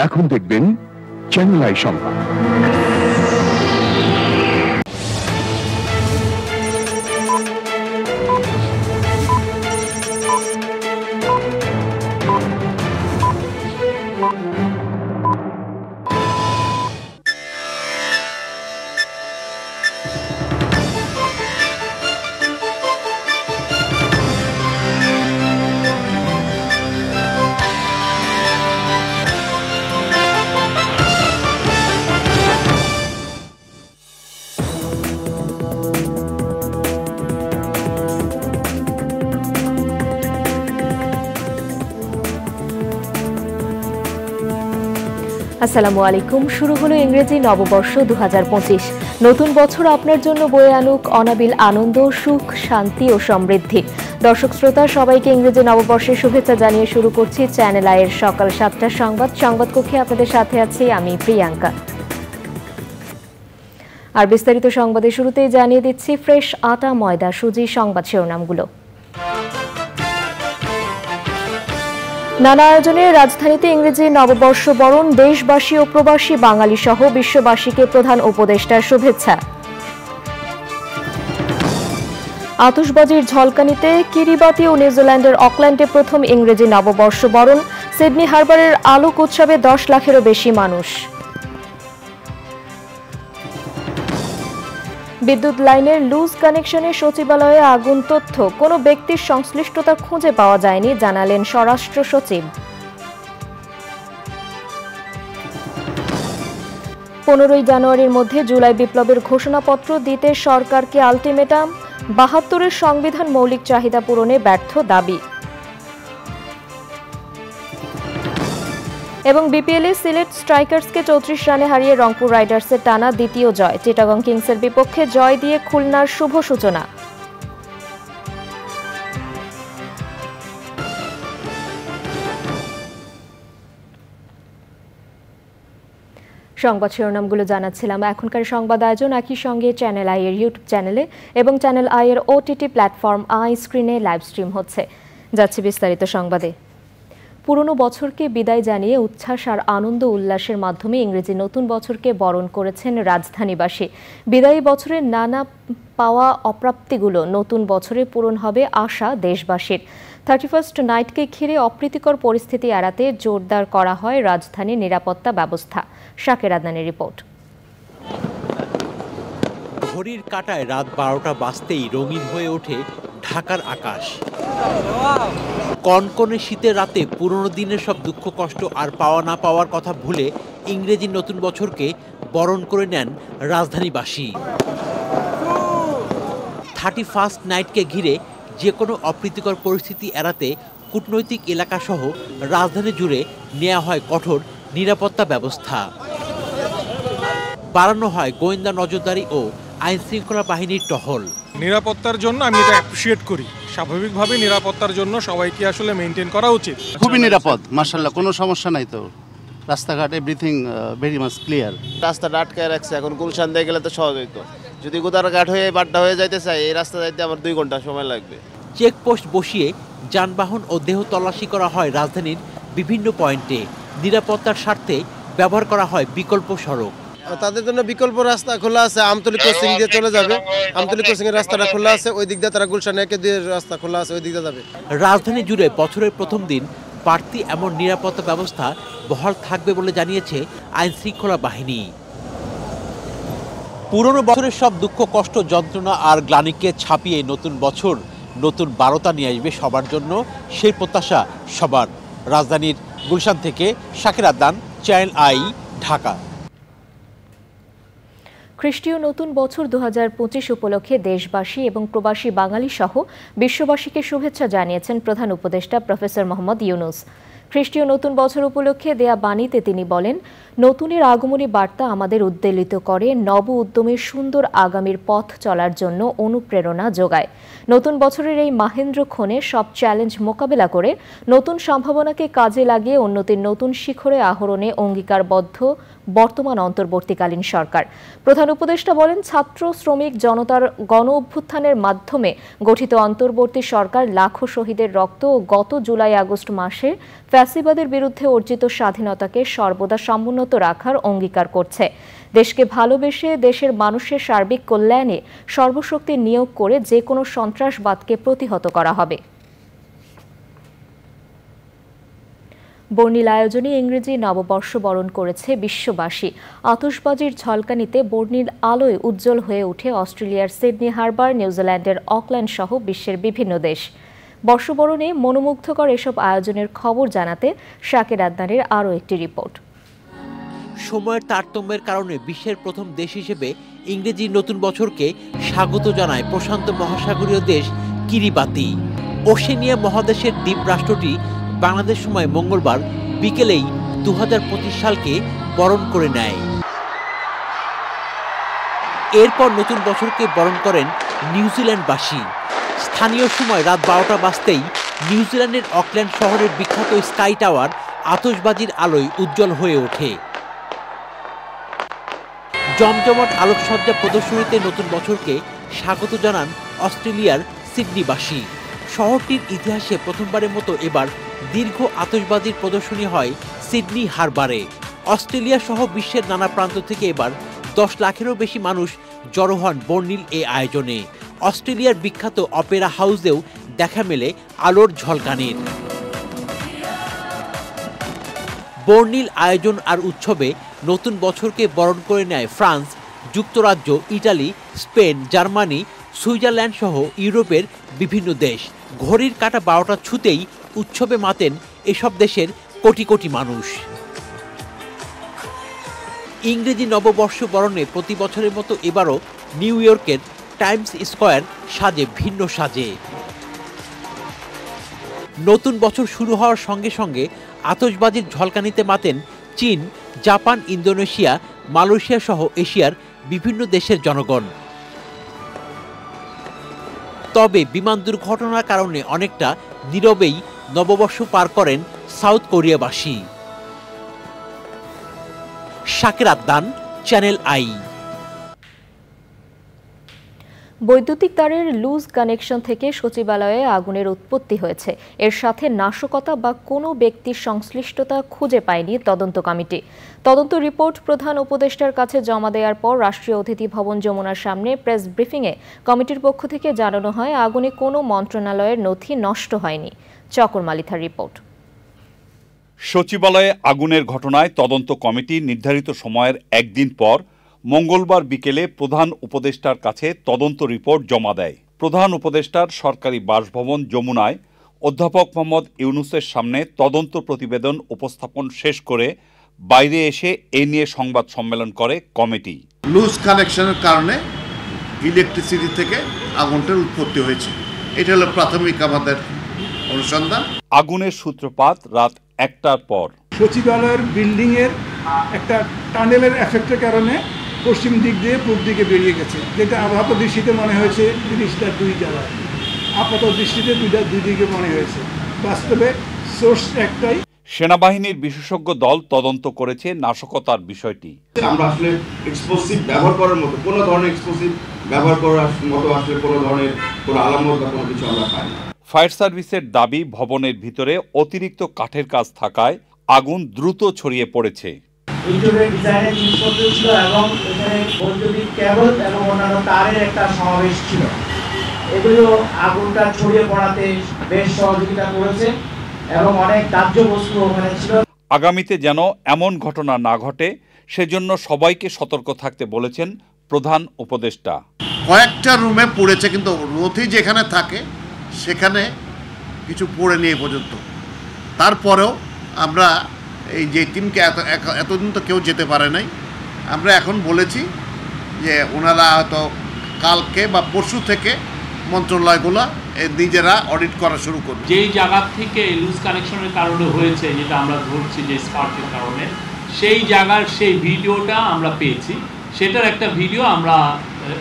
এখন দেখবেন channel I সংবাদ। আসসালামু আলাইকুম। শুরু হলো ইংরেজি নববর্ষ 2025। নতুন বছর আপনার জন্য বয়ে আনুক অনাবিল আনন্দ, সুখ, শান্তি ও সমৃদ্ধি। দর্শক শ্রোতা সবাইকে ইংরেজি নববর্ষের শুভেচ্ছা জানিয়ে শুরু করছি চ্যানেল আই এর সকাল 7টার সংবাদ কক্ষে আপনাদের সাথে আছি আমি প্রিয়াঙ্কা। আর বিস্তারিত সংবাদের শুরুতেই জানিয়ে দিচ্ছি ফ্রেশ আটা, ময়দা, সুজি সংবাদ শিরোনামগুলো। নানা আয়োজনে রাজধানীতে ইংরেজি নববর্ষ বরণ, দেশবাসী ও প্রবাসী বাঙালি সহ বিশ্ববাসীকে প্রধান উপদেষ্টার শুভেচ্ছা। আতশবাজির ঝলকানিতে কিরিবাতি ও নিউজিল্যান্ডের অকল্যান্ডে প্রথম ইংরেজি নববর্ষ বরণ, সিডনি হারবারের আলোক উৎসবে 10 লাখেরও বেশি মানুষ। বিদ্যুৎ লাইনের লুজ কানেকশনে সচিবালয়ে আগুন, তথ্য কোনো ব্যক্তির সংশ্লিষ্টতা খুঁজে পাওয়া যায়নি, জানালেন স্বরাষ্ট্র সচিব। 15 জানুয়ারির মধ্যে জুলাই বিপ্লবের ঘোষণাপত্র দিতে সরকারকে আলটিমেটাম, 72-এর সংবিধান মৌলিক চাহিদা পূরণে ব্যর্থ দাবি। এবং বিপিএলে সিলেট স্ট্রাইকার্সকে 34 রানে হারিয়ে রংপুর রাইডার্সের টানা দ্বিতীয় জয়। চিটাগং কিংসের বিপক্ষে জয় দিয়ে খুলনার শুভ সূচনা। সংবাদ শিরোনামগুলো জানাচ্ছিলাম। এখনকার সংবাদ আয়োজন একই সঙ্গে চ্যানেল আই এর ইউটিউব চ্যানেলে এবং চ্যানেল আই এর ওটিটি প্ল্যাটফর্ম আই স্ক্রিনে লাইভ স্ট্রিম হচ্ছে। যাচ্ছে বিস্তারিত সংবাদে। পুরনো বছরকে বিদায় জানিয়ে উচ্ছ্বাস আর আনন্দ উল্লাসের মাধ্যমে ইংরেজি নতুন বছরকে বরণ করেছেন রাজধানীবাসী। বিদায়ী বছরের নানা পাওয়া অপ্রাপ্তিগুলো নতুন বছরে পূরণ হবে আশা দেশবাসীর। 31st নাইটকে ঘিরে অপ্রীতিকর পরিস্থিতি এড়াতে জোরদার করা হয় রাজধানীর নিরাপত্তা ব্যবস্থা। শাকের আদনানের রিপোর্ট। ঘড়ির কাঁটায় রাত 12টা বাজতেই রঙিন হয়ে ওঠে ঢাকার আকাশ। কনকনে শীতের রাতে পুরনো দিনের সব দুঃখ কষ্ট আর পাওয়া না পাওয়ার কথা ভুলে ইংরেজি নতুন বছরকে বরণ করে নেন রাজধানীবাসী। 31st নাইটকে ঘিরে যে কোনো অপ্রীতিকর পরিস্থিতি এড়াতে কূটনৈতিক এলাকাসহ রাজধানী জুড়ে নেওয়া হয় কঠোর নিরাপত্তা ব্যবস্থা। বাড়ানো হয় গোয়েন্দা নজরদারি ও আইন শৃঙ্খলা বাহিনীর টহল। নিরাপত্তার জন্য আমি এটা অ্যাপ্রিশিয়েট করি। স্বাভাবিকভাবে নিরাপত্তার জন্য সবাইকে আসলে মেনটেন করা উচিত। খুবই নিরাপদ, মাশাআল্লাহ, কোনো সমস্যা নাই তো। রাস্তাঘাট এভরিথিং ভেরি মাচ ক্লিয়ার। রাস্তাটা আটকায় রাখছে, এখন গুলশান দিয়ে গেলে তো সহজ হইতো। যদি গোদারঘাট হয়ে বাড্ডা হয়ে যাইতে চাই, এই রাস্তা যাইতে আমার 2 ঘন্টা সময় লাগবে। চেকপোস্ট বসিয়ে যানবাহন ও দেহ তল্লাশি করা হয় রাজধানীর বিভিন্ন পয়েন্টে। নিরাপত্তার স্বার্থে ব্যবহার করা হয় বিকল্প সড়ক। তাদের জন্য বিকল্প রাস্তা খোলা আছে, আমতলী ক্রসিং দিয়ে চলে যাবে। আমতলী ক্রসিং এর রাস্তাটা খোলা আছে, ওই দিক দিয়ে তারা গুলশান একে দিয়ে রাস্তা খোলা আছে, ওই দিক দিয়ে যাবে। রাজধানী জুড়ে বছরের প্রথম দিন বাড়তি এমন নিরাপত্তা ব্যবস্থা বহাল থাকবে বলে জানিয়েছে আইন শৃঙ্খলা বাহিনী। পুরনো বছরের সব দুঃখ কষ্ট, যন্ত্রণা আর গ্লানিকে ছাপিয়ে নতুন বছর নতুন বারতা নিয়ে আসবে সবার জন্য, সেই প্রত্যাশা সবার। রাজধানীর গুলশান থেকে শাকির আদনান, চ্যানেল আই, ঢাকা। খ্রিস্টীয় নতুন বছর 2025 উপলক্ষে দেশবাসী এবং প্রবাসী বাঙালি সহ বিশ্ববাসীকে শুভেচ্ছা জানিয়েছেন প্রধান উপদেষ্টা প্রফেসর মোহাম্মদ ইউনূস। খ্রিস্টীয় নতুন বছর উপলক্ষে দেয়া বাণীতে তিনি বলেন, নতুনের আগমনী বার্তা আমাদের উদ্বেলিত করে, নব উদ্যমের সুন্দর আগামীর পথ চলার জন্য অনুপ্রেরণা যোগায়। নতুন বছরের এই মাহেন্দ্রক্ষণে সব চ্যালেঞ্জ মোকাবেলা করে নতুন সম্ভাবনাকে কাজে লাগিয়ে উন্নতির নতুন শিখরে আহরণে অঙ্গীকারবদ্ধ বর্তমান অন্তর্বর্তীকালীন সরকার। প্রধান উপদেষ্টা বলেন, ছাত্র শ্রমিক জনতার গণ অভ্যুত্থানের মাধ্যমে গঠিত অন্তর্বর্তী সরকার লাখো শহীদের রক্ত ও গত জুলাই আগস্ট মাসে ফ্যাসিবাদের বিরুদ্ধে অর্জিত স্বাধীনতাকে সর্বদা সমুন্নত রাখার অঙ্গীকার করছে। দেশকে ভালোবেসে দেশের মানুষের সার্বিক কল্যাণে সর্বশক্তি নিয়োগ করে যে কোনো সন্ত্রাসবাদকে প্রতিহত করা হবে। বর্ণিল আয়োজনে ইংরেজি নববর্ষ বরণ করেছে বিশ্ববাসী। আতশবাজির ঝলকানিতে বর্ণিল আলোয় উজ্জ্বল হয়ে ওঠে অস্ট্রেলিয়ার সিডনি হারবার, নিউজিল্যান্ডের অকল্যান্ড সহ বিশ্বের বিভিন্ন দেশ। বর্ষবরণে মনোমুগ্ধকর এসব আয়োজনের খবর জানাতে শাকির আদনানের আরও একটি রিপোর্ট। সময়ের তারতম্যের কারণে বিশ্বের প্রথম দেশ হিসেবে ইংরেজি নতুন বছরকে স্বাগত জানায় প্রশান্ত মহাসাগরীয় দেশ কিরিবাতি। ওশেনিয়া মহাদেশের দ্বীপ রাষ্ট্রটি বাংলাদেশ সময় মঙ্গলবার বিকেলেই 2025 সালকে বরণ করে নেয়। এরপর নতুন বছরকে বরণ করেন নিউজিল্যান্ডবাসী। স্থানীয় সময় রাত 12টা বাজতেই নিউজিল্যান্ডের অকল্যান্ড শহরের বিখ্যাত স্কাই টাওয়ার আতশবাজির আলোয় উজ্জ্বল হয়ে ওঠে। জমজমাট আলোকসজ্জা প্রদর্শনীতে নতুন বছরকে স্বাগত জানান অস্ট্রেলিয়ার সিডনিবাসী। শহরটির ইতিহাসে প্রথমবারের মতো এবার দীর্ঘ আতশবাজির প্রদর্শনী হয় সিডনি হারবারে। অস্ট্রেলিয়া সহ বিশ্বের নানা প্রান্ত থেকে এবার 10 লাখেরও বেশি মানুষ জড়ো হন বর্ণিল এই আয়োজনে। অস্ট্রেলিয়ার বিখ্যাত অপেরা হাউসেও দেখা মেলে আলোর ঝলকানির। বর্ণিল আয়োজন আর উৎসবে নতুন বছরকে বরণ করে নেয় ফ্রান্স, যুক্তরাজ্য, ইটালি, স্পেন, জার্মানি, সুইজারল্যান্ড সহ ইউরোপের বিভিন্ন দেশ। ঘড়ির কাঁটা 12টা ছুতেই উৎসবে মাতেন এসব দেশের কোটি কোটি মানুষ। ইংরেজি নববর্ষ বরণে প্রতি বছরের মতো এবারও নিউ ইয়র্কের টাইমস স্কয়ার সাজে ভিন্ন সাজে। নতুন বছর শুরু হওয়ার সঙ্গে সঙ্গে আতশবাজির ঝলকানিতে মাতেন চীন, জাপান, ইন্দোনেশিয়া, মালয়েশিয়া সহ এশিয়ার বিভিন্ন দেশের জনগণ। তবে বিমান দুর্ঘটনার কারণে অনেকটা নীরবেই নববর্ষ পার করেন সাউথ কোরিয়াবাসী। Shakir Adnan, channel I. বৈদ্যুতিক তারের লুজ কানেকশন থেকে সচিবালয়ে আগুনের উৎপত্তি হয়েছে। এর সাথে নাশকতা বা কোনো ব্যক্তির সংশ্লিষ্টতা খুঁজে পায়নি তদন্ত কমিটি। তদন্ত রিপোর্ট প্রধান উপদেষ্টার কাছে জমা দেওয়ার পর রাষ্ট্রীয় অতিথি ভবন যমুনার সামনে প্রেস ব্রিফিংয়ে কমিটির পক্ষ থেকে জানানো হয়, আগুনে কোনো মন্ত্রণালয়ের নথি নষ্ট হয়নি। চকর মালিথার রিপোর্ট। সচিবালয়ে আগুনের ঘটনায় তদন্ত কমিটি নির্ধারিত সময়ের একদিন পর মঙ্গলবার বিকেলে প্রধান উপদেষ্টার কাছে তদন্ত রিপোর্ট জমা দেয়। প্রধান উপদেষ্টার সরকারি বাসভবন যমুনায় অধ্যাপক মোহাম্মদ ইউনুসের সামনে তদন্ত প্রতিবেদন উপস্থাপন শেষ করে বাইরে এসে এ নিয়ে সংবাদ সম্মেলন করে কমিটি। লুজ কানেকশনের কারণে ইলেকট্রিসিটি থেকে আগুনটার উৎপত্তি হয়েছে, এটা হলো প্রাথমিক আমাদের অনুসন্ধান। আগুনের সূত্রপাত রাত 1টার পর। সচিবালয়ের বিল্ডিংয়ের একটা টানেলের এফেক্টের কারণে পশ্চিম দিক দিয়ে পূর্ব দিকে বেরিয়ে গেছে, যেটা আপাত দৃষ্টিতে মনে হয়েছে জিনিসটা দুই জায়গায়, আপাত দৃষ্টিতে দুই দিকে মনে হয়েছে, বাস্তবে সোর্স একটাই। সেনাবাহিনীর বিশেষজ্ঞ দল তদন্ত করেছে নাশকতার বিষয়টি। আমরা আসলে এক্সপ্লোসিভ ব্যবহার করার মতো কোনো ধরনের এক্সপ্লোসিভ ব্যবহার করার মতো আসলে কোনো ধরনের কোনো আলামত বা কোনো কিছু আমরা পাই না। ফায়ার সার্ভিসের দাবি, ভবনের ভিতরে অতিরিক্ত কাঠের কাজ থাকায় আগুন দ্রুত ছড়িয়ে পড়েছে। ইন্টেরিয়র ডিজাইনের জিনিসপত্র ছিল এবং এখানে বৈদ্যুতিক কেবল এবং অন্যান্য তারের একটা সমাবেশ ছিল। এগুলো আগুনটা ছড়িয়ে পড়াতে বেশ সহযোগিতা করেছে এবং অনেক দাহ্য বস্তু ওখানে ছিল। আগামীতে যেন এমন ঘটনা না ঘটে সেজন্য সবাইকে সতর্ক থাকতে বলেছেন প্রধান উপদেষ্টা। কয়েকটা রুমে পড়েছে, কিন্তু নথি যেখানে থাকে সেখানে কিছু পড়ে নিয়ে পর্যন্ত। তারপরেও আমরা এই যে টিমকে এতদিন তো কেউ যেতে পারে নাই, আমরা এখন বলেছি যে ওনারা হয়তো কালকে বা পরশু থেকে মন্ত্রণালয়গুলো নিজেরা অডিট করা শুরু করবে। যেই জায়গা থেকে লুজ কানেকশনের কারণে হয়েছে, যেটা আমরা ধরছি যে স্পার্কের কারণে, সেই জায়গার সেই ভিডিওটা আমরা পেয়েছি। সেটার একটা ভিডিও আমরা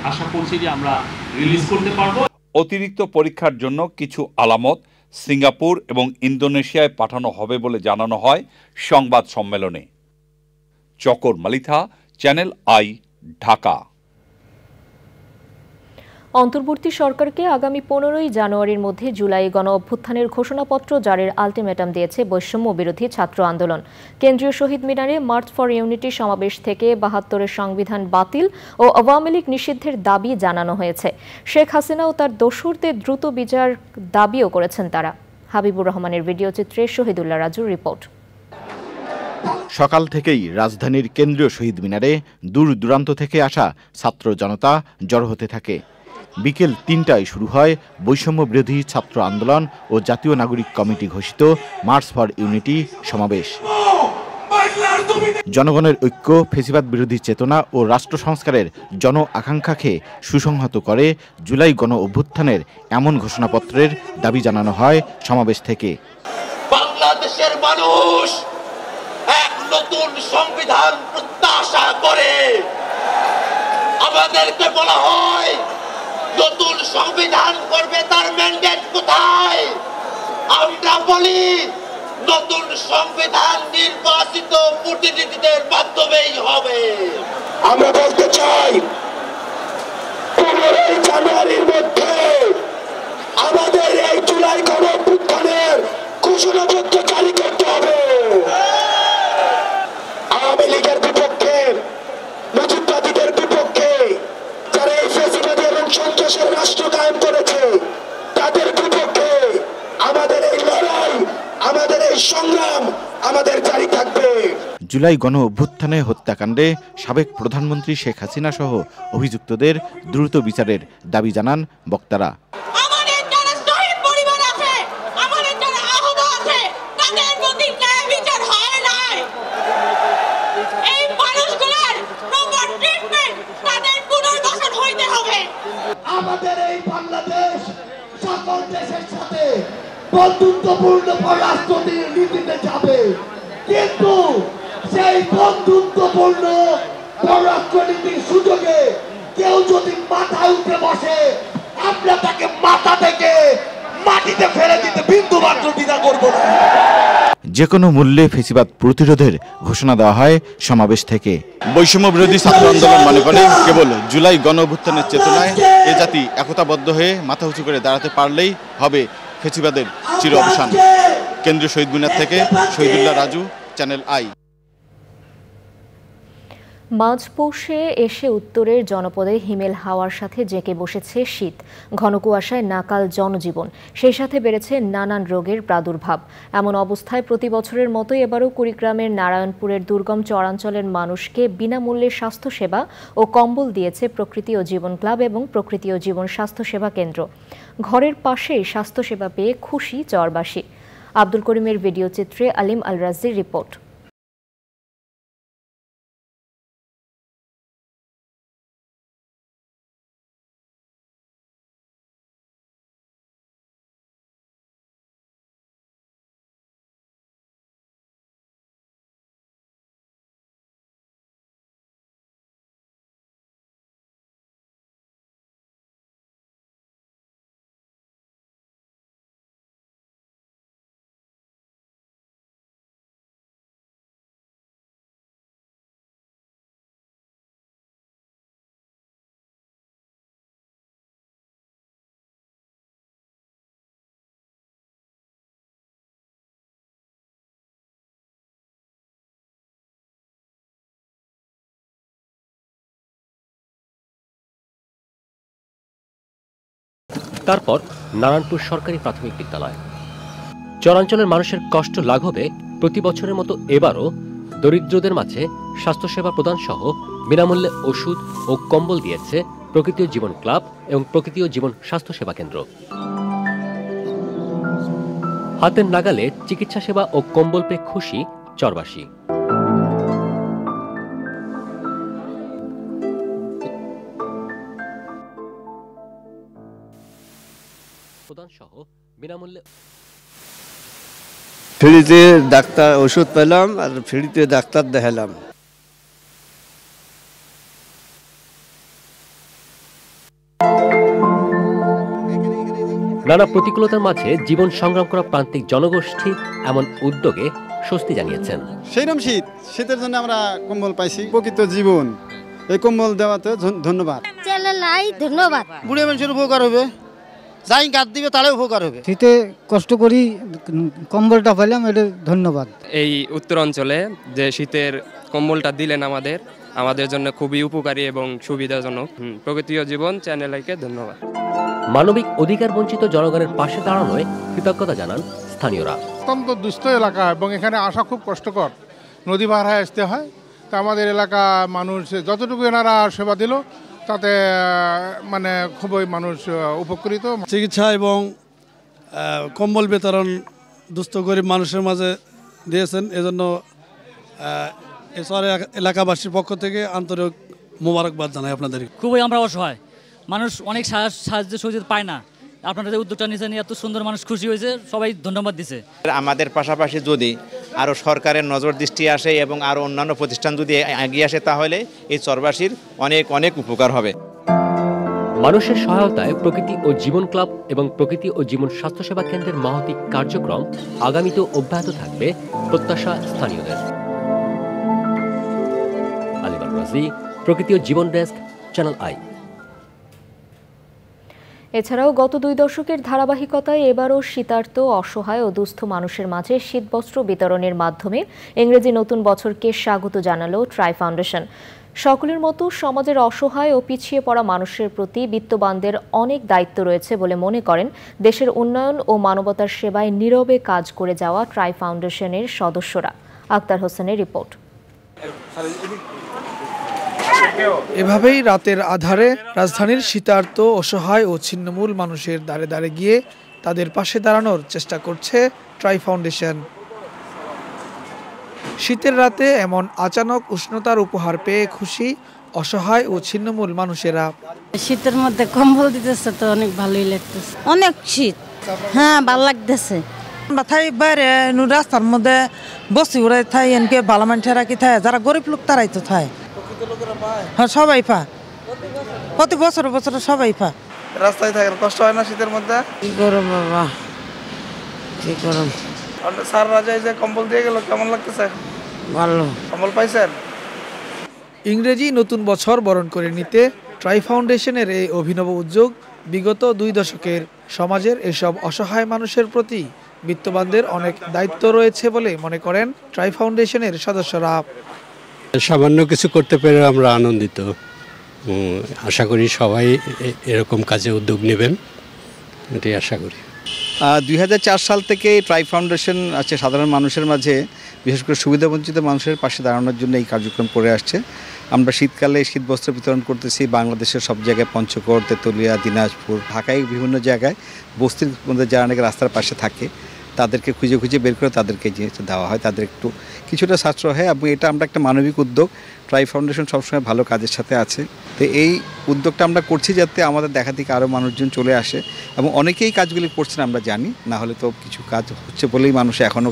আশা করছি যে আমরা রিলিজ করতে পারবো। অতিরিক্ত পরীক্ষার জন্য কিছু আলামত সিঙ্গাপুর এবং ইন্দোনেশিয়ায় পাঠানো হবে বলে জানানো হয় সংবাদ সম্মেলনে। চকর মালিথা, চ্যানেল আই, ঢাকা। অন্তর্বর্তী সরকারকে আগামী 15ই জানুয়ারির মধ্যে জুলাই গণ অভ্যুত্থানের ঘোষণাপত্র জারির আলটিমেটাম দিয়েছে বৈষম্য বিরোধী ছাত্র আন্দোলন। কেন্দ্রীয় শহীদ মিনারে মার্চ ফর ইউনিটি সমাবেশ থেকে 72-এর সংবিধান বাতিল ও আওয়ামী লীগ নিষিদ্ধের দাবি জানানো হয়েছে। শেখ হাসিনা ও তার দোসরদের দ্রুত বিচার দাবিও করেছেন তারা। হাবিবুর রহমানের ভিডিও চিত্রে শহীদুল্লাহ রাজুর রিপোর্ট। সকাল থেকেই রাজধানীর কেন্দ্রীয় শহীদ মিনারে দূর দূরান্ত থেকে আসা ছাত্র জনতা জড়ো হতে থাকে। বিকেল 3টায় শুরু হয় বৈষম্য বিরোধী ছাত্র আন্দোলন ও জাতীয় নাগরিক কমিটি ঘোষিত মার্চ ফর ইউনিটি সমাবেশ। জনগণের ঐক্য, ফেসিবাদ বিরোধী চেতনা ও রাষ্ট্র সংস্কারের জন আকাঙ্ক্ষাকে সুসংহত করে জুলাই গণ অভ্যুত্থানের এমন ঘোষণাপত্রের দাবি জানানো হয় সমাবেশ থেকে। বাংলাদেশের মানুষ এক নতুন সংবিধান প্রত্যাশা করে। আমাদেরকে বলা হয় নতুন সংবিধান করবে, তার ম্যান্ডেট কোথায়? আমরা বলি নতুন সংবিধান নির্বাচিত প্রতিনিধিদের মাধ্যমেই হবে। আমরা বলতে চাই 15ই জানুয়ারির মধ্যে আমাদের এই জুলাই গণ অভ্যুত্থানের ঘোষণাপত্র জারি করতে হবে। আওয়ামী লীগের বিপক্ষে, মুজিববাদীদের বিপক্ষে, যারা এই ফ্যাসিবাদী এবং সন্ত্রাসের রাষ্ট্র কায়েম করেছে তাদের বিপক্ষে আমাদের এই লড়াই, আমাদের এই সংগ্রাম আমাদের জারি থাকবে। জুলাই গণ অভ্যুত্থানে হত্যাকাণ্ডে সাবেক প্রধানমন্ত্রী শেখ হাসিনা সহ অভিযুক্তদের দ্রুত বিচারের দাবি জানান বক্তারা। আমাদের এই বাংলাদেশ সকল দেশের সাথে বন্ধুত্বপূর্ণ পররাষ্ট্রনীতিতে যাবে, কিন্তু সেই বন্ধুত্বপূর্ণ পররাষ্ট্রনীতির সুযোগে কেউ যদি মাথায় উঠে বসে, আমরা তাকে মাথা থেকে মাটিতে ফেলে দিতে বিন্দুমাত্র দ্বিধা করব না। যে কোনো মূল্যে ফেসিবাদ প্রতিরোধের ঘোষণা দেওয়া হয় সমাবেশ থেকে। বৈষম্য বিরোধী ছাত্র আন্দোলন মনে করে কেবল জুলাই গণ অভ্যুত্থানের চেতনায় এ জাতি একতাবদ্ধ হয়ে মাথা উঁচু করে দাঁড়াতে পারলেই হবে ফেসিবাদের চির অবসান। কেন্দ্রীয় শহীদ মিনার থেকে শহীদুল্লাহ রাজু, চ্যানেল আই। মাঝপৌষে এসে উত্তরের জনপদে হিমেল হাওয়ার সাথে জেঁকে বসেছে শীত। ঘন কুয়াশায় নাকাল জনজীবন, সেই সাথে বেড়েছে নানান রোগের প্রাদুর্ভাব। এমন অবস্থায় প্রতি বছরের মতো এবারও কুড়িগ্রামের নারায়ণপুরের দুর্গম চরাঞ্চলের মানুষকে বিনামূল্যে স্বাস্থ্যসেবা ও কম্বল দিয়েছে প্রকৃতি ও জীবন ক্লাব এবং প্রকৃতি ও জীবন স্বাস্থ্যসেবা কেন্দ্র। ঘরের পাশেই স্বাস্থ্যসেবা পেয়ে খুশি চরবাসী। আব্দুল করিমের ভিডিও চিত্রে আলিম আল রাজির রিপোর্ট। তারপর নারায়ণপুর সরকারি প্রাথমিক বিদ্যালয়। চরাঞ্চলের মানুষের কষ্ট লাঘবে প্রতি বছরের মতো এবারও দরিদ্রদের মাঝে স্বাস্থ্যসেবা প্রদান সহ বিনামূল্যে ওষুধ ও কম্বল দিয়েছে প্রকৃতি ও জীবন ক্লাব এবং প্রকৃতি ও জীবন স্বাস্থ্যসেবা কেন্দ্র। হাতের নাগালে চিকিৎসা সেবা ও কম্বল পেয়ে খুশি চরবাসী। প্রদান সহ বিনামূল্যে ফ্রিতে ডাক্তার ওষুধ পেলাম আর ফ্রিতে ডাক্তার দেখালাম। নানা প্রতিকূলতার মাঝে জীবন সংগ্রাম করা প্রান্তিক জনগোষ্ঠী এমন উদ্যোগে স্বস্তি জানিয়েছেন। সেইরকম শীতের জন্য আমরা কম্বল পাইছি, প্রকৃত জীবন এই কম্বল দেওয়াতে ধন্যবাদ। ধন্যবাদ। বুড়ি মানুষের উপকার হবে, যাই কাঠ দিবে তাহলে উপকার হবে। শীতে কষ্ট করি কম্বলটা পেলাম, এটা ধন্যবাদ। এই উত্তর অঞ্চলে যে শীতের কম্বলটা দিলেন আমাদের জন্য খুবই উপকারী এবং সুবিধাজনক। প্রকৃতি ও জীবন চ্যানেল আইকে ধন্যবাদ। মানবিক অধিকার বঞ্চিত জনগণের পাশে দাঁড়ানোয় কৃতজ্ঞতা জানান স্থানীয়রা। অত্যন্ত দুস্থ এলাকা এবং এখানে আসা খুব কষ্টকর, নদী পার হয়ে আসতে হয়। তা আমাদের এলাকা মানুষ যতটুকু এনারা সেবা দিল তাতে মানে খুবই মানুষ উপকৃত। চিকিৎসা এবং কম্বল বিতরণ দুস্থ গরিব মানুষের মাঝে দিয়েছেন, এজন্য এসআর এলাকাবাসীর পক্ষ থেকে আন্তরিক মোবারকবাদ জানাই আপনাদের। খুবই আমরা অসহায় মানুষ, অনেক সাহায্য সহযোগিতা পায় না। আপনারা যে উদ্যোগটা নিয়েছেন এত সুন্দর, মানুষ খুশি হয়েছে, সবাই ধন্যবাদ দিছে। আমাদের পাশাপাশি যদি আরও সরকারের নজর দৃষ্টি আসে এবং আরও অন্যান্য প্রতিষ্ঠান যদি এগিয়ে আসে তাহলে এই চরবাসীর অনেক অনেক উপকার হবে। মানুষের সহায়তায় প্রকৃতি ও জীবন ক্লাব এবং প্রকৃতি ও জীবন স্বাস্থ্যসেবা কেন্দ্রের মহতী কার্যক্রম আগামীতেও অব্যাহত থাকবে প্রত্যাশা স্থানীয়দের। আলিবার রাজি, প্রকৃতি ও জীবন ডেস্ক, চ্যানেল আই। এছাড়াও গত 2 দশকের ধারাবাহিকতায় এবারও শীতার্ত, অসহায় ও দুস্থ মানুষের মাঝে শীতবস্ত্র বিতরণের মাধ্যমে ইংরেজি নতুন বছরকে স্বাগত জানালো ট্রাই ফাউন্ডেশন। সকলের মতো সমাজের অসহায় ও পিছিয়ে পড়া মানুষের প্রতি বিত্তবানদের অনেক দায়িত্ব রয়েছে বলে মনে করেন দেশের উন্নয়ন ও মানবতার সেবায় নীরবে কাজ করে যাওয়া ট্রাই ফাউন্ডেশনের সদস্যরা। আক্তার হোসেনের রিপোর্ট। এভাবেই রাতের আধারে রাজধানীর শীতার্ত, অসহায় ও ছিন্নমূল মানুষের দ্বারে দ্বারে গিয়ে তাদের পাশে দাঁড়ানোর চেষ্টা করছে ট্রাই ফাউন্ডেশন। শীতের রাতে এমন আচানক উষ্ণতার উপহার পেয়ে খুশি অসহায় ও ছিন্নমূল মানুষেরা। শীতের মধ্যে কম্বল দিতেছে তো অনেক ভালোই লাগতেছে, অনেক শীত, হ্যাঁ ভালো লাগতেছে। থাই বাইরে রাস্তার মধ্যে বসি উড়াই থাই এনকে ভালো মানুষেরা কি থায়, যারা গরিব লোক তারাই তো থায়। হ্যাঁ সবাই পা, প্রতি বছর সবাই পা। রাস্তায় থাকার কষ্ট হয় না শীতের মধ্যে? কি গরম বাবা, কি গরম। স্যার রাজাই যে কম্বল দিয়ে গেল, কেমন লাগতেছে? ভালো। কম্বল পাইছেন? ইংরেজি নতুন বছর বরণ করে নিতে ট্রাই ফাউন্ডেশনের এই অভিনব উদ্যোগ বিগত 2 দশকের। সমাজের এসব অসহায় মানুষের প্রতি বিত্তবানদের অনেক দায়িত্ব রয়েছে বলে মনে করেন ট্রাই ফাউন্ডেশনের সদস্যরা। সামান্য কিছু করতে পেরে আমরা আনন্দিত। আশা করি সবাই এরকম কাজে উদ্যোগ নেবেন, এটাই আশা করি। 2004 সাল থেকে ট্রাই ফাউন্ডেশন আছে সাধারণ মানুষের মাঝে, বিশেষ করে সুবিধাবঞ্চিত মানুষের পাশে দাঁড়ানোর জন্য এই কার্যক্রম করে আসছে। আমরা শীতকালে শীতবস্ত্র বিতরণ করতেছি বাংলাদেশের সব জায়গায়, পঞ্চগড়, তেতুলিয়া, দিনাজপুর, ঢাকায় বিভিন্ন জায়গায় বস্তির মধ্যে যারা নাকি রাস্তার পাশে থাকে তাদেরকে খুঁজে খুঁজে বের করে তাদেরকে জিনিস দেওয়া হয়, তাদের একটু কিছুটা সাশ্রয় হয়। এবং এটা আমরা একটা মানবিক উদ্যোগ, ট্রাই ফাউন্ডেশন সবসময় ভালো কাজের সাথে আছে। তো এই উদ্যোগটা আমরা করছি যাতে আমাদের দেখা দিকে আরও মানুষজন চলে আসে, এবং অনেকেই কাজগুলি করছেন আমরা জানি, না হলে তো কিছু কাজ হচ্ছে বলেই মানুষ এখনও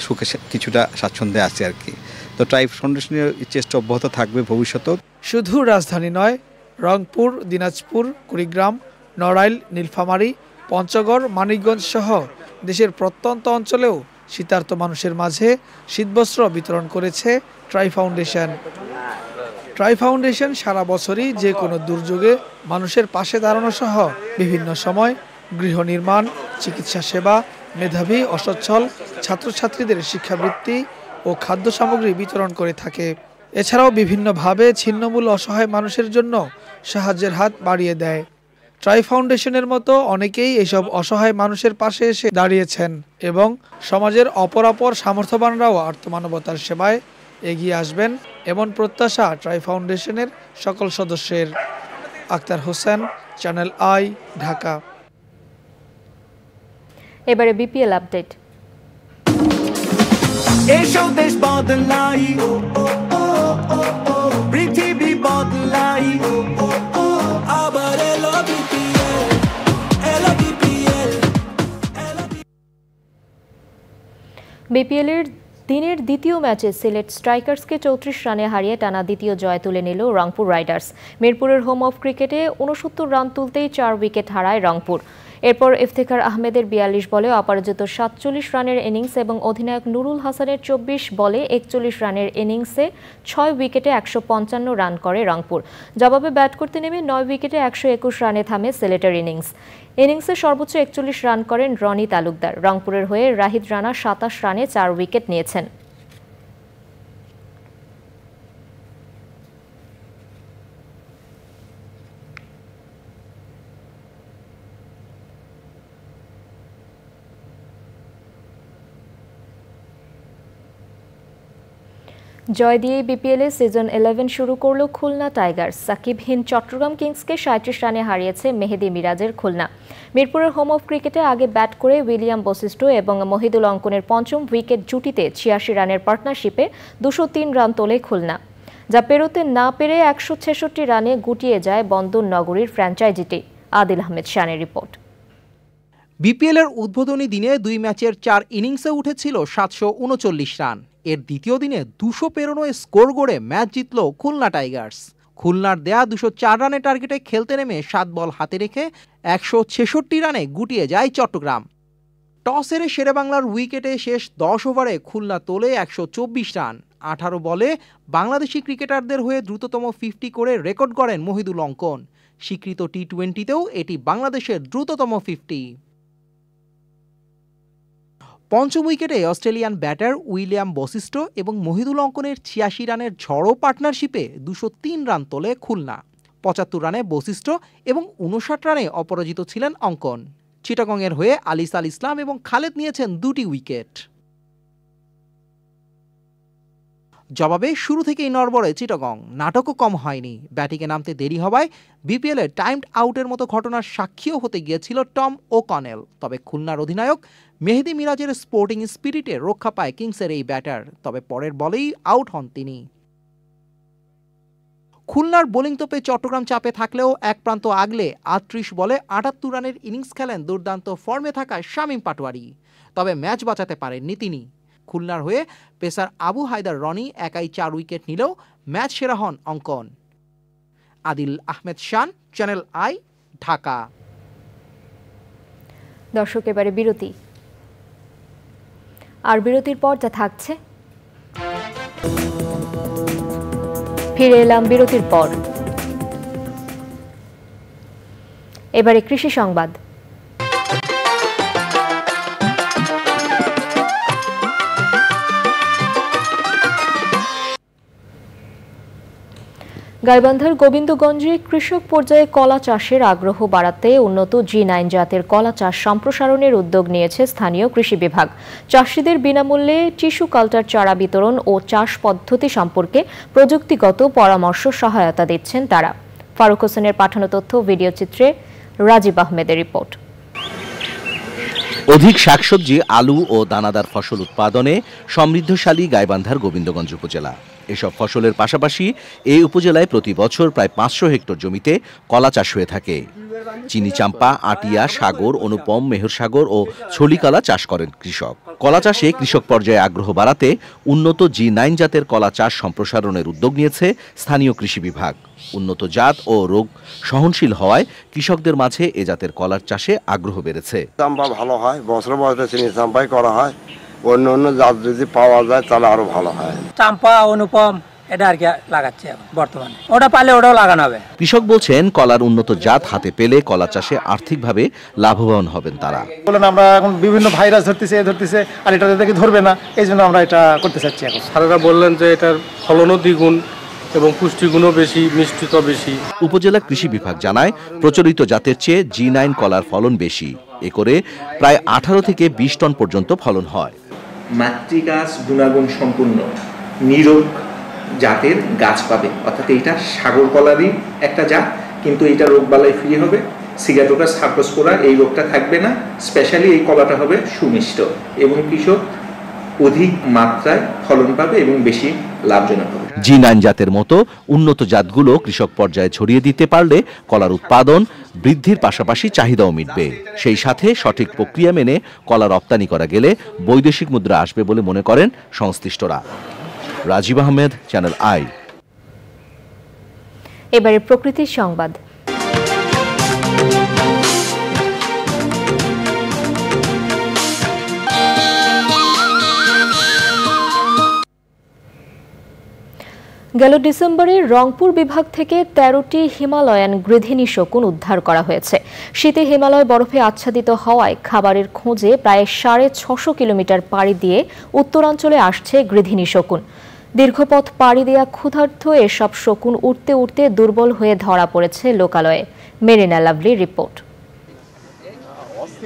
সুখে কিছুটা স্বাচ্ছন্দ্যে আছে আর কি। তো ট্রাই ফাউন্ডেশনের চেষ্টা অব্যাহত থাকবে ভবিষ্যতেও। শুধু রাজধানী নয়, রংপুর, দিনাজপুর, কুড়িগ্রাম, নড়াইল, নীলফামারী, পঞ্চগড়, মানিকগঞ্জ সহ দেশের প্রত্যন্ত অঞ্চলেও শীতার্ত মানুষের মাঝে শীতবস্ত্র বিতরণ করেছে ট্রাই ফাউন্ডেশন। ট্রাই ফাউন্ডেশন সারা বছরই যে কোনো দুর্যোগে মানুষের পাশে দাঁড়ানো সহ বিভিন্ন সময় গৃহ নির্মাণ, চিকিৎসা সেবা, মেধাবী অসচ্ছল ছাত্রছাত্রীদের শিক্ষাবৃত্তি ও খাদ্য সামগ্রী বিতরণ করে থাকে। এছাড়াও বিভিন্নভাবে ছিন্নমূল অসহায় মানুষের জন্য সাহায্যের হাত বাড়িয়ে দেয়। ট্রাই ফাউন্ডেশনের মতো অনেকেই এসব অসহায় মানুষের পাশে এসে দাঁড়িয়েছেন এবং সমাজের অপরাপর সামর্থ্যবানরাও আর্তমানবতার সেবায় এগিয়ে আসবেন, এমন প্রত্যাশা ট্রাই ফাউন্ডেশনের সকল সদস্যের। Akhtar Hossain, Channel i, Dhaka. এবারে বিপিএল আপডেট। এসো দেশ বদলাই, পৃথিবী বদলাই, আবার এলো বিপিএল, এলো বিপিএল। বিপিএলের দিনের দ্বিতীয় ম্যাচে সিলেট স্ট্রাইকার্সকে 34 রানে হারিয়ে টানা দ্বিতীয় জয় তুলে নিল রংপুর রাইডার্স। মিরপুরের হোম অফ ক্রিকেটে 69 রান তুলতেই 4 উইকেট হারায় রংপুর। এরপর ইফতেখার আহমেদের 42 বলে অপরাজিত 47 রানের ইনিংস এবং অধিনায়ক নুরুল হাসানের 24 বলে 41 রানের ইনিংসে 6 উইকেটে 155 রান করে রংপুর। জবাবে ব্যাট করতে নেমে 9 উইকেটে 121 রানে থামে সিলেটের ইনিংসে সর্বোচ্চ 41 রান করেন রনি তালুকদার। রংপুরের হয়ে রাহিদ রানা 27 রানে 4 উইকেট নিয়েছেন। জয় দিয়ে বিপিএলে সিজন 11 শুরু করল খুলনা টাইগার্স। সাকিবহীন চট্টগ্রাম কিংসকে 37 রানে হারিয়েছে মেহেদী মিরাজের খুলনা। মিরপুরের হোম অফ ক্রিকেটে আগে ব্যাট করে উইলিয়াম বশিষ্ঠ এবং মহিদুল অঙ্কনের পঞ্চম উইকেট জুটিতে 86 রানের পার্টনারশিপে 203 রান তোলে খুলনা, যা পেরোতে না পেরে 166 রানে গুটিয়ে যায় বন্দর নগরীর ফ্র্যাঞ্চাইজিটি। আদিল আহমেদ শানের রিপোর্ট। বিপিএলের উদ্বোধনী দিনে 2 ম্যাচের 4 ইনিংসে উঠেছিল 739 রান। এর দ্বিতীয় দিনে 200 পেরোনো স্কোর গড়ে ম্যাচ জিতল খুলনা টাইগার্স। খুলনার দেয়া 204 রানের টার্গেটে খেলতে নেমে 7 বল হাতে রেখে 166 রানে গুটিয়ে যায় চট্টগ্রাম। টস হেরে শেরেবাংলার উইকেটে শেষ 10 ওভারে খুলনা তোলে 124 রান। 18 বলে বাংলাদেশি ক্রিকেটারদের হয়ে দ্রুততম 50 করে রেকর্ড করেন মহিদুল অঙ্কন। স্বীকৃত টি-20তেও এটি বাংলাদেশের দ্রুততম 50। পঞ্চম উইকেটে অস্ট্রেলিয়ান ব্যাটার উইলিয়াম বশিষ্ঠ এবং মহিদুল অঙ্কনের 86 রানের ঝড়ো পার্টনারশিপে 203 রান তোলে খুলনা। 75 রানে বশিষ্ঠ এবং 59 রানে অপরাজিত ছিলেন অঙ্কন। চিটাগংয়ের হয়ে আলিস আল ইসলাম এবং খালেদ নিয়েছেন 2টি উইকেট। জবাবে শুরু থেকেই নড়বড়ে চিটাগং, নাটকও কম হয়নি। ব্যাটিংয়ে নামতে দেরি হওয়ায় বিপিএলে টাইমড আউটের মতো ঘটনার সাক্ষীও হতে গিয়েছিল টম ও'কনেল। তবে খুলনার অধিনায়ক মেহেদী মিরাজের স্পোর্টিং স্পিরিটে রক্ষা পায় কিংসের এই ব্যাটার। তবে পরের বলেই আউট হন তিনি। খুলনার বোলিং তোপে চট্টগ্রাম চাপে থাকলেও এক প্রান্ত আগলে 38 বলে 78 রানের ইনিংস খেলেন দুর্দান্ত ফর্মে থাকা শামীম পাটোয়ারি। তবে ম্যাচ বাঁচাতে পারেননি তিনি। খুলনার হয়ে পেসার আবু হায়দার রনি একাই 4 উইকেট নিলেও ম্যাচ সেরা হন অঙ্কন। আদিল আহমেদ শান, চ্যানেল আই, ঢাকা। দর্শক, এবারে বিরতি। আর বিরতির পর যা থাকছে, ফিরে এলাম বিরতির পর। এবারে কৃষি সংবাদ। গাইবান্ধার গোবিন্দগঞ্জে কৃষক পর্যায়ে কলা চাষের আগ্রহ বাড়াতে উন্নত G9 জাতের কলা চাষ সম্প্রসারণের উদ্যোগ নিয়েছে স্থানীয় কৃষি বিভাগ। চাষিদের বিনামূল্যে টিস্যু কালচার চারা বিতরণ ও চাষ পদ্ধতি সম্পর্কে প্রযুক্তিগত পরামর্শ সহায়তা দিচ্ছেন তারা। ফারুক হোসেনের পাঠানো তথ্য, ভিডিও চিত্রে রাজীব আহমেদের রিপোর্ট। অধিক শাকসবজি, আলু ও দানাদার ফসল উৎপাদনে সমৃদ্ধশালী গাইবান্ধার গোবিন্দগঞ্জ উপজেলা। এসব ফসলের পাশাপাশি এই উপজেলায় প্রতি বছর প্রায় 500 হেক্টর জমিতে কলা চাষ হয়ে থাকে। চিনি চাম্পা, আটিয়া, সাগর, অনুপম, মেহরসাগর ও ছলিকলা চাষ করেন কৃষক। কলা চাষে কৃষক পর্যায়ে আগ্রহ বাড়াতে উন্নত G9 জাতের কলা চাষ সম্প্রসারণের উদ্যোগ নিয়েছে স্থানীয় কৃষি বিভাগ। উন্নত জাত ও রোগ সহনশীল হওয়ায় কৃষকদের মাঝে এ জাতের কলার চাষে আগ্রহ বেড়েছে। চাম্পা ভালো হয়, বছর বছরে চিনি চাম্পাই করা হয়। অন্য অন্য জাত যদি পাওয়া যায় তাহলে আরো ভালো হয়। চাম্পা, অনুপম এটা আর কি লাগাচ্ছে বর্তমানে, ওটা পালে ওটাও লাগানো হবে। কৃষক বলছেন কলার উন্নত জাত হাতে পেলে কলা চাষে আর্থিকভাবে লাভবান হবেন তারা। বলেন আমরা এখন বিভিন্ন ভাইরাস ধরতেছে আর এটা দেখে ধরবে না, এই জন্য আমরা এটা করতে চাচ্ছি। এখন স্যারেরা বললেন যে এটার ফলনও দ্বিগুণ এবং পুষ্টিগুণও বেশি, মিষ্টিও বেশি। উপজেলা কৃষি বিভাগ জানায় প্রচলিত জাতের চেয়ে G9 কলার ফলন বেশি। এ করে প্রায় 18 থেকে 20 টন পর্যন্ত ফলন হয়। মাতৃগাছ গুণাগুণ সম্পূর্ণ নিরোগ জাতের গাছ পাবে, অর্থাৎ এইটা সাগর কলারই একটা জাত, কিন্তু এটা রোগবালাই ফ্রি হবে। সিগাটোকা সার্কোস্পোরা এই রোগটা থাকবে না। স্পেশালি এই কলাটা হবে সুমিষ্ট এবং কৃষক অধিক মাত্রায় ফলন পাবে এবং বেশি লাভজনক হবে। G9 জাতের মতো উন্নত জাতগুলো কৃষক পর্যায়ে ছড়িয়ে দিতে পারলে কলার উৎপাদন বৃদ্ধির পাশাপাশি চাহিদাও মিটবে। সেই সাথে সঠিক প্রক্রিয়া মেনে কলা রপ্তানি করা গেলে বৈদেশিক মুদ্রা আসবে বলে মনে করেন সংশ্লিষ্টরা। Rajib Ahmed, Channel i. এবারে প্রকৃতির সংবাদ। গেল ডিসেম্বরে রংপুর বিভাগ থেকে ১৩টি হিমালয়ান গৃধিনী শকুন উদ্ধার করা হয়েছে। শীতে হিমালয় বরফে আচ্ছাদিত হওয়ায় খাবারের খোঁজে প্রায় ৬৫০ কিলোমিটার পাড়ি দিয়ে উত্তরাঞ্চলে আসছে গৃধিনী শকুন। দীর্ঘপথ পাড়ি দেয়া ক্ষুধার্ত এসব শকুন উঠতে উঠতে দুর্বল হয়ে ধরা পড়েছে লোকালয়ে। মেরিনা লাভলির রিপোর্ট।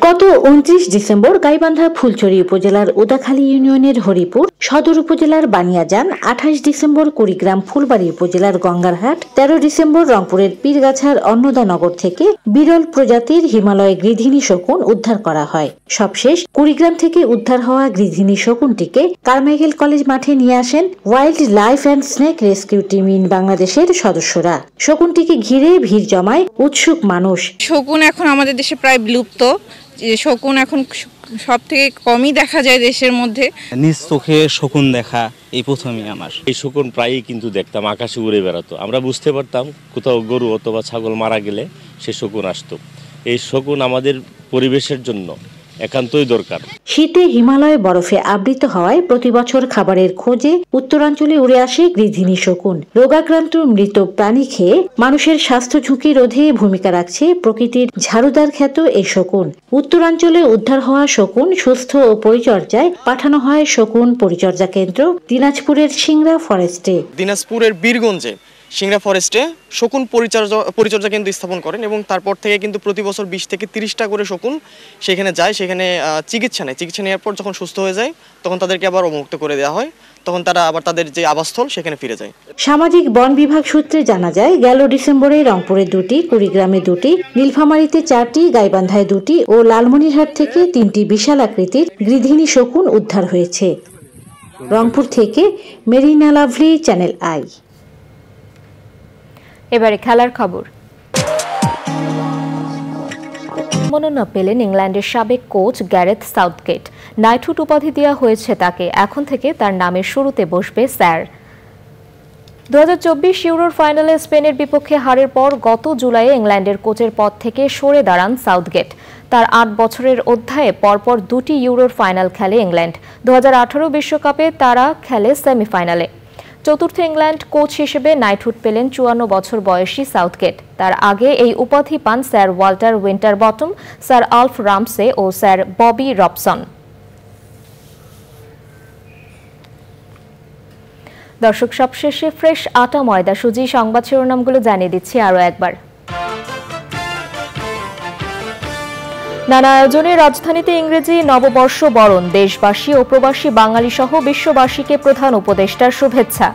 গত ২৯ ডিসেম্বর গাইবান্ধা ফুলছড়ি উপজেলার উদাখালী ইউনিয়নের হরিপুর সদর উপজেলার বানিয়াজান, ২৮ ডিসেম্বর কুড়িগ্রাম ফুলবাড়ী উপজেলার গঙ্গারহাট, ১৩ ডিসেম্বর রংপুরের পীরগাছার অন্নদানগর থেকে বিরল প্রজাতির হিমালয় গৃধিনী শকুন উদ্ধার করা হয়। সবশেষ কুড়িগ্রাম থেকে উদ্ধার হওয়া গৃধিনী শকুনটিকে কারমাইকেল কলেজ মাঠে নিয়ে আসেন wild life and snake rescue team in বাংলাদেশের সদস্যরা। শকুনটিকে ঘিরে ভিড় জমায় উৎসুক মানুষ। শকুন এখন আমাদের দেশে প্রায় বিলুপ্ত। শকুন এখন সব থেকে কমই দেখা যায় দেশের মধ্যে। নিজ চোখে শকুন দেখা এই প্রথমই আমার। এই শকুন প্রায়ই কিন্তু দেখতাম আকাশে উড়ে বেড়াতো। আমরা বুঝতে পারতাম কোথাও গরু অথবা ছাগল মারা গেলে সে শকুন আসতো। এই শকুন আমাদের পরিবেশের জন্য একান্তই দরকার। শীতে হিমালয় বরফে আবৃত হওয়ায় প্রতি বছর খাবারের খোঁজে উত্তরাঞ্চলে উড়ে আসে গৃধিনী শকুন। রোগাক্রান্ত মৃত প্রাণী খেয়ে মানুষের স্বাস্থ্য ঝুঁকি রোধে ভূমিকা রাখছে প্রকৃতির ঝাড়ুদার খ্যাত এই শকুন। উত্তরাঞ্চলে উদ্ধার হওয়া শকুন সুস্থ ও পরিচর্যায় পাঠানো হয় শকুন পরিচর্যা কেন্দ্র দিনাজপুরের সিংড়া ফরেস্টে। দিনাজপুরের বীরগঞ্জে সিংড়া ফরেস্টে শকুন পরিচর্যা কেন্দ্র স্থাপন করেন এবং তারপর থেকে কিন্তু প্রতি বছর ২০ থেকে ৩০টা করে শকুন সেখানে যায়। সেখানে চিকিৎসা নেওয়ার পর যখন সুস্থ হয়ে যায় তখন তাদেরকে আবার অবমুক্ত করে দেওয়া হয়। তখন তারা আবার তাদের যে আবাসস্থল সেখানে ফিরে যায়। সামাজিক বন বিভাগ সূত্রে জানা যায়, গেল ডিসেম্বরে রংপুরে ২টি, কুড়িগ্রামে ২টি, নীলফামারীতে ৪টি, গাইবান্ধায় ২টি ও লালমনিরহাট থেকে ৩টি বিশাল আকৃতির গৃধিনী শকুন উদ্ধার হয়েছে। রংপুর থেকে মেরিনা লাভলি, চ্যানেল আই। এবারে খেলার খবর। মনোনয়ন পেলেন ইংল্যান্ডের সাবেক কোচ গ্যারেথ সাউথগেট। নাইটহুড উপাধি দেওয়া হয়েছে তাকে। এখন থেকে তার নামের শুরুতে বসবে স্যার। ২০২৪ ইউরোর ফাইনালে স্পেনের বিপক্ষে হারের পর গত জুলাইয়ে ইংল্যান্ডের কোচের পদ থেকে সরে দাঁড়ান সাউথগেট। তার ৮ বছরের অধ্যায়ে পরপর ২টি ইউরোর ফাইনাল খেলে ইংল্যান্ড। ২০১৮ বিশ্বকাপে তারা খেলে সেমিফাইনালে। চতুর্থ ইংল্যান্ড কোচ হিসেবে নাইটহুড পেলেন ৫৪ বছর বয়সী সাউথগেট। তার আগে এই উপাধি পান স্যার ওয়াল্টার উইন্টারবটম, স্যার আলফ রামসে ও স্যার ববি রবসন। দর্শক, সবশেষে ফ্রেশ আটা ময়দা সুজি সংবাদ শিরোনামগুলো জানিয়ে দিচ্ছি আরও একবার। নানা আয়োজনে রাজধানীতে ইংরেজি নববর্ষ বরণ। দেশবাসী ও প্রবাসী বাঙালি সহ বিশ্ববাসীকে প্রধান উপদেষ্টার শুভেচ্ছা।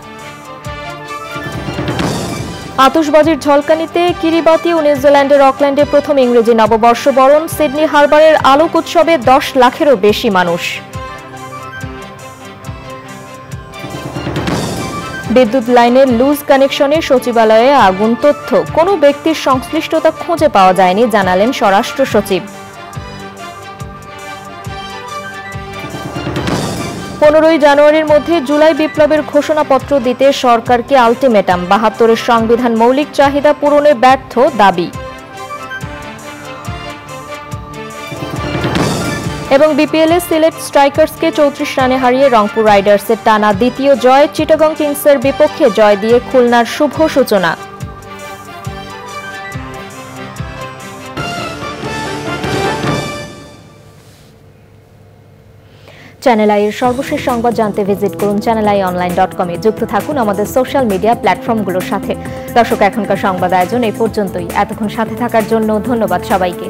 আতশবাজির ঝলকানিতে কিরিবাতি ও নিউজিল্যান্ডের অকল্যান্ডে প্রথম ইংরেজি নববর্ষ বরণ। সিডনি হারবারের আলোক উৎসবে ১০ লাখেরও বেশি মানুষ। বিদ্যুৎ লাইনের লুজ কানেকশনে সচিবালয়ে আগুন। তথ্য, কোনো ব্যক্তির সংশ্লিষ্টতা খুঁজে পাওয়া যায়নি, জানালেন স্বরাষ্ট্র সচিব। ১৫ই জানুয়ারির মধ্যে জুলাই বিপ্লবের ঘোষণাপত্র দিতে সরকারকে আলটিমেটাম। ৭২-এর সংবিধান মৌলিক চাহিদা পূরণে ব্যর্থ দাবি। এবং বিপিএলে সিলেট স্ট্রাইকার্সকে ৩৪ রানে হারিয়ে রংপুর রাইডার্সের টানা দ্বিতীয় জয়। চিটাগং কিংসের বিপক্ষে জয় দিয়ে খুলনার শুভ সূচনা। চ্যানেল আই এর সর্বশেষ সংবাদ জানতে ভিজিট করুন channelionline.com এ। যুক্ত থাকুন আমাদের সোশ্যাল মিডিয়া প্ল্যাটফর্মগুলোর সাথে। দর্শক, এখনকার সংবাদ আয়োজন এই পর্যন্তই। এতক্ষণ সাথে থাকার জন্য ধন্যবাদ সবাইকে।